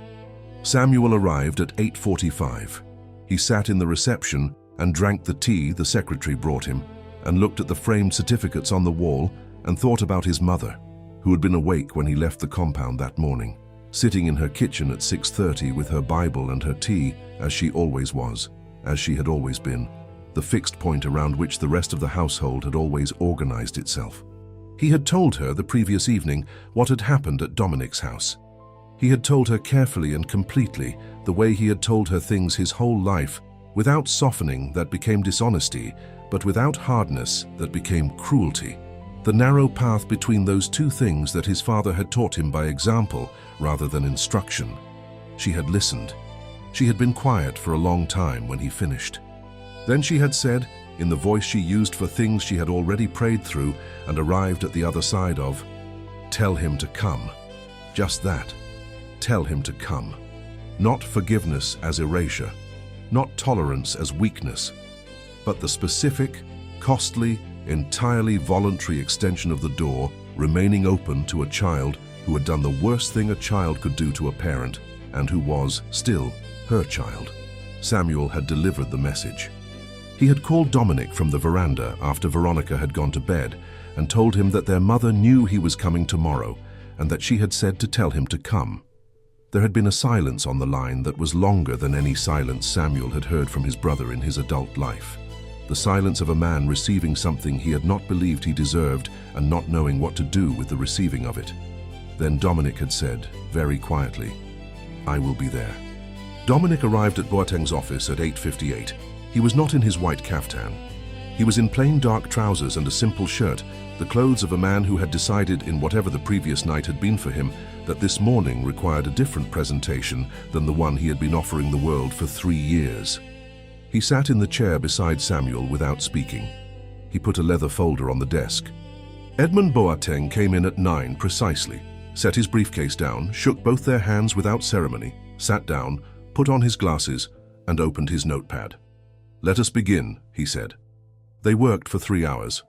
Samuel arrived at 8:45. He sat in the reception and drank the tea the secretary brought him, and looked at the framed certificates on the wall and thought about his mother, who had been awake when he left the compound that morning, sitting in her kitchen at 6:30 with her Bible and her tea, as she always was, as she had always been, the fixed point around which the rest of the household had always organized itself. He had told her the previous evening what had happened at Dominic's house. He had told her carefully and completely, the way he had told her things his whole life, without softening that became dishonesty, but without hardness that became cruelty. The narrow path between those two things that his father had taught him by example rather than instruction. She had listened. She had been quiet for a long time when he finished. Then she had said, in the voice she used for things she had already prayed through and arrived at the other side of, "Tell him to come." Just that. Tell him to come. Not forgiveness as erasure, not tolerance as weakness, but the specific, costly, entirely voluntary extension of the door remaining open to a child who had done the worst thing a child could do to a parent and who was, still, her child. Samuel had delivered the message. He had called Dominic from the veranda after Veronica had gone to bed and told him that their mother knew he was coming tomorrow and that she had said to tell him to come. There had been a silence on the line that was longer than any silence Samuel had heard from his brother in his adult life. The silence of a man receiving something he had not believed he deserved and not knowing what to do with the receiving of it. Then Dominic had said, very quietly, "I will be there." Dominic arrived at Boateng's office at 8:58. He was not in his white caftan. He was in plain dark trousers and a simple shirt, the clothes of a man who had decided in whatever the previous night had been for him that this morning required a different presentation than the one he had been offering the world for 3 years. He sat in the chair beside Samuel without speaking. He put a leather folder on the desk. Edmund Boateng came in at 9 precisely, set his briefcase down, shook both their hands without ceremony, sat down, put on his glasses, and opened his notepad. "Let us begin," he said. They worked for 3 hours.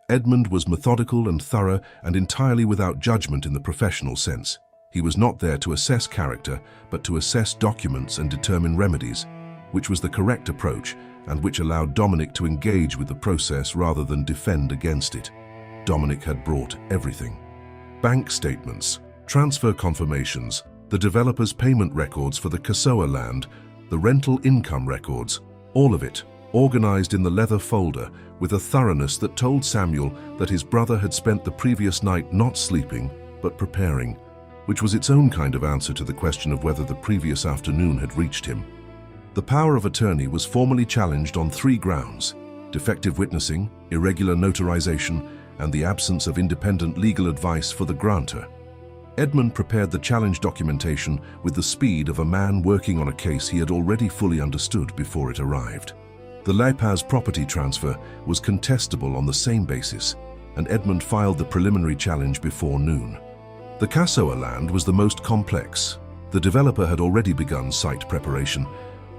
Edmund was methodical and thorough and entirely without judgment in the professional sense. He was not there to assess character, but to assess documents and determine remedies, which was the correct approach and which allowed Dominic to engage with the process rather than defend against it. Dominic had brought everything. Bank statements, transfer confirmations, the developer's payment records for the Kasoa land, the rental income records, all of it, organized in the leather folder with a thoroughness that told Samuel that his brother had spent the previous night not sleeping, but preparing, which was its own kind of answer to the question of whether the previous afternoon had reached him. The power of attorney was formally challenged on 3 grounds: defective witnessing, irregular notarization, and the absence of independent legal advice for the grantor. Edmund prepared the challenge documentation with the speed of a man working on a case he had already fully understood before it arrived. The Leipaz property transfer was contestable on the same basis, and Edmund filed the preliminary challenge before noon. The Kasoa land was the most complex. The developer had already begun site preparation,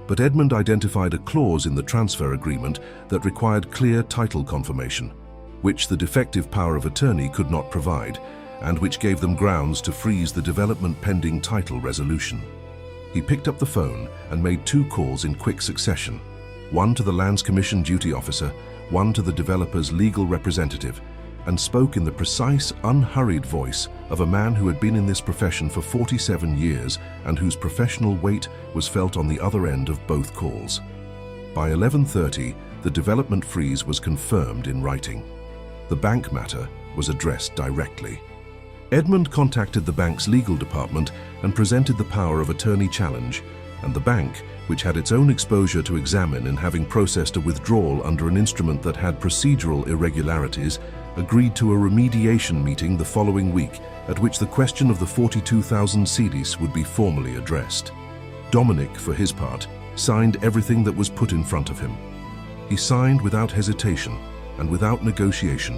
but Edmund identified a clause in the transfer agreement that required clear title confirmation, which the defective power of attorney could not provide, and which gave them grounds to freeze the development pending title resolution. He picked up the phone and made 2 calls in quick succession, one to the Lands Commission duty officer, one to the developer's legal representative, and spoke in the precise, unhurried voice of a man who had been in this profession for 47 years and whose professional weight was felt on the other end of both calls. By 11:30, the development freeze was confirmed in writing. The bank matter was addressed directly. Edmund contacted the bank's legal department and presented the power of attorney challenge, and the bank, which had its own exposure to examine and having processed a withdrawal under an instrument that had procedural irregularities, agreed to a remediation meeting the following week at which the question of the 42,000 cedis would be formally addressed. Dominic, for his part, signed everything that was put in front of him. He signed without hesitation and without negotiation,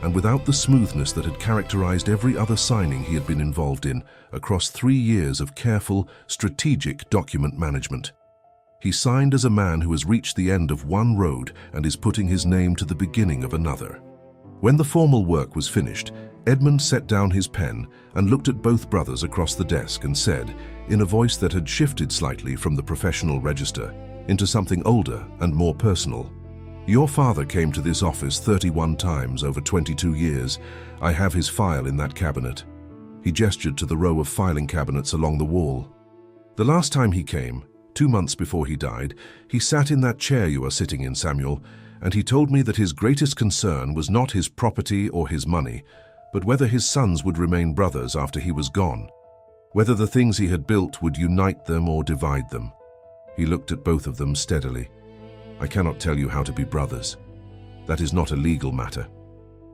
and without the smoothness that had characterized every other signing he had been involved in across 3 years of careful, strategic document management. He signed as a man who has reached the end of one road and is putting his name to the beginning of another. When the formal work was finished, Edmund set down his pen and looked at both brothers across the desk and said, in a voice that had shifted slightly from the professional register into something older and more personal, "Your father came to this office 31 times over 22 years. I have his file in that cabinet." He gestured to the row of filing cabinets along the wall. "The last time he came, 2 months before he died, he sat in that chair you are sitting in, Samuel, and he told me that his greatest concern was not his property or his money, but whether his sons would remain brothers after he was gone, whether the things he had built would unite them or divide them." He looked at both of them steadily. "I cannot tell you how to be brothers. That is not a legal matter.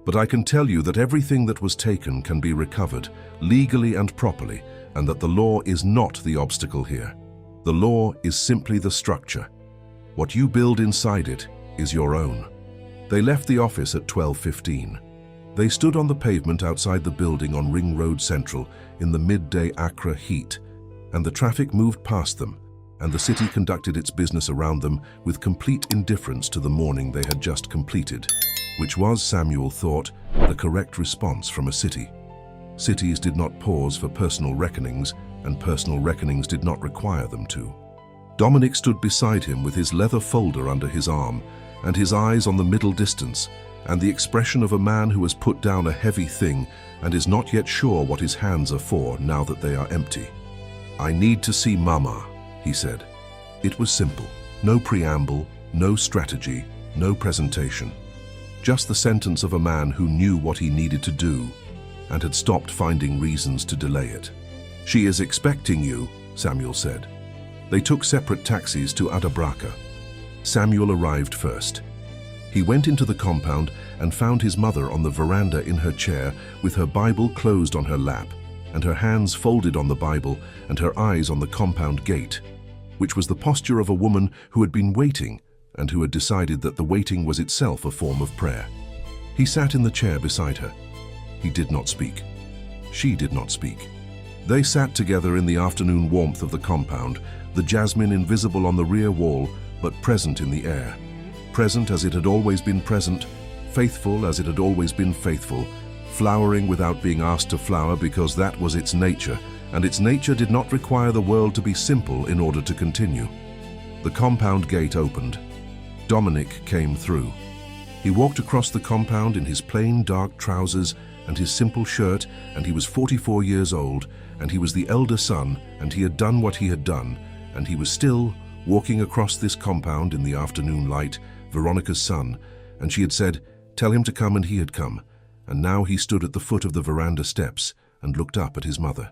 But I can tell you that everything that was taken can be recovered, legally and properly, and that the law is not the obstacle here. The law is simply the structure. What you build inside it is your own." They left the office at 12:15. They stood on the pavement outside the building on Ring Road Central in the midday Accra heat, and the traffic moved past them, and the city conducted its business around them with complete indifference to the mourning they had just completed, which was, Samuel thought, the correct response from a city. Cities did not pause for personal reckonings, and personal reckonings did not require them to. Dominic stood beside him with his leather folder under his arm, and his eyes on the middle distance, and the expression of a man who has put down a heavy thing and is not yet sure what his hands are for now that they are empty. "I need to see Mama," he said. It was simple. No preamble, no strategy, no presentation. Just the sentence of a man who knew what he needed to do and had stopped finding reasons to delay it. "She is expecting you," Samuel said. They took separate taxis to Adabraka. Samuel arrived first. He went into the compound and found his mother on the veranda in her chair with her Bible closed on her lap and her hands folded on the Bible and her eyes on the compound gate, which was the posture of a woman who had been waiting and who had decided that the waiting was itself a form of prayer. He sat in the chair beside her. He did not speak. She did not speak. They sat together in the afternoon warmth of the compound, the jasmine invisible on the rear wall but present in the air. Present as it had always been present, faithful as it had always been faithful, flowering without being asked to flower because that was its nature, and its nature did not require the world to be simple in order to continue. The compound gate opened. Dominic came through. He walked across the compound in his plain dark trousers and his simple shirt, and he was 44 years old, and he was the elder son, and he had done what he had done, and he was still walking across this compound in the afternoon light, Veronica's son, and she had said, "Tell him to come," and he had come, and now he stood at the foot of the veranda steps and looked up at his mother.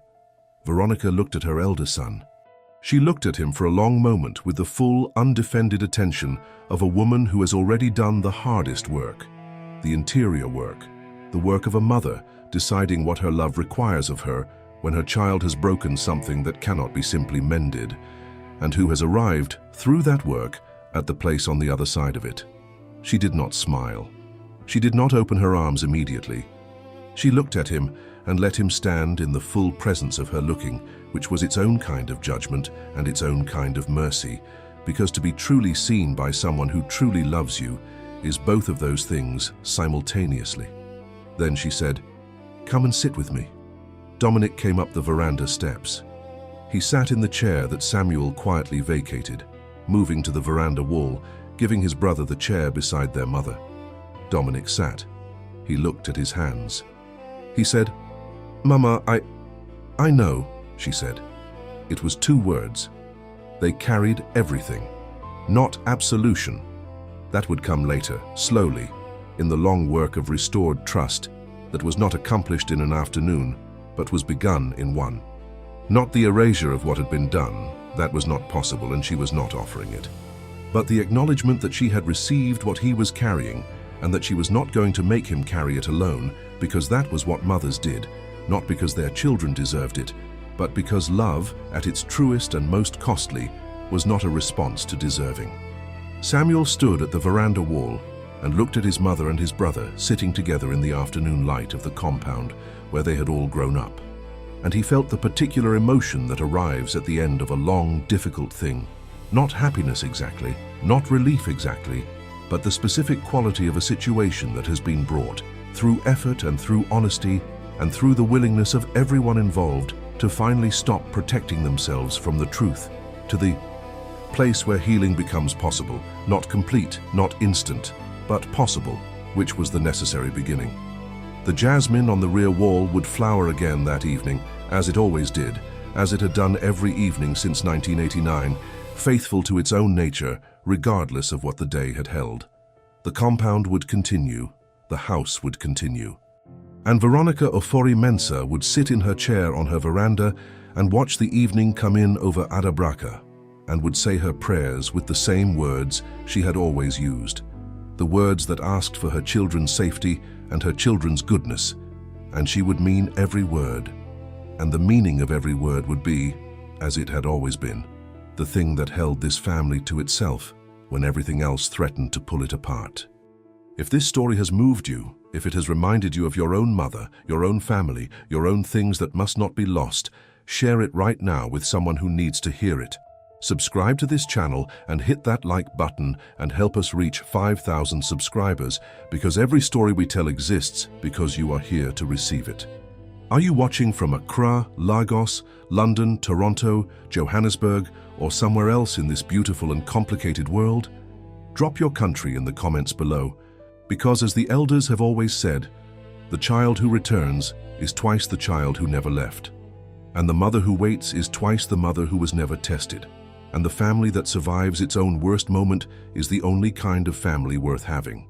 Veronica looked at her elder son. She looked at him for a long moment with the full, undefended attention of a woman who has already done the hardest work, the interior work, the work of a mother deciding what her love requires of her when her child has broken something that cannot be simply mended, and who has arrived, through that work, at the place on the other side of it. She did not smile. She did not open her arms immediately. She looked at him and let him stand in the full presence of her looking, which was its own kind of judgment and its own kind of mercy, because to be truly seen by someone who truly loves you is both of those things simultaneously. Then she said, "Come and sit with me." Dominic came up the veranda steps. He sat in the chair that Samuel quietly vacated, moving to the veranda wall, giving his brother the chair beside their mother. Dominic sat. He looked at his hands. He said, "Mama, I know," she said. It was 2 words. They carried everything. Not absolution. That would come later, slowly, in the long work of restored trust that was not accomplished in an afternoon, but was begun in one. Not the erasure of what had been done, that was not possible and she was not offering it. But the acknowledgement that she had received what he was carrying and that she was not going to make him carry it alone, because that was what mothers did, not because their children deserved it, but because love, at its truest and most costly, was not a response to deserving. Samuel stood at the veranda wall and looked at his mother and his brother sitting together in the afternoon light of the compound where they had all grown up. And he felt the particular emotion that arrives at the end of a long, difficult thing. Not happiness exactly, not relief exactly, but the specific quality of a situation that has been brought, through effort and through honesty and through the willingness of everyone involved to finally stop protecting themselves from the truth, to the place where healing becomes possible, not complete, not instant, but possible, which was the necessary beginning. The jasmine on the rear wall would flower again that evening, as it always did, as it had done every evening since 1989, faithful to its own nature, regardless of what the day had held. The compound would continue, the house would continue. And Veronica Ofori-Mensah would sit in her chair on her veranda and watch the evening come in over Adabraka, and would say her prayers with the same words she had always used, the words that asked for her children's safety and her children's goodness, and she would mean every word, and the meaning of every word would be, as it had always been, the thing that held this family to itself when everything else threatened to pull it apart. If this story has moved you, if it has reminded you of your own mother, your own family, your own things that must not be lost, share it right now with someone who needs to hear it. Subscribe to this channel and hit that like button and help us reach 5,000 subscribers, because every story we tell exists because you are here to receive it. Are you watching from Accra, Lagos, London, Toronto, Johannesburg, or somewhere else in this beautiful and complicated world? Drop your country in the comments below, because as the elders have always said, the child who returns is twice the child who never left, and the mother who waits is twice the mother who was never tested, and the family that survives its own worst moment is the only kind of family worth having.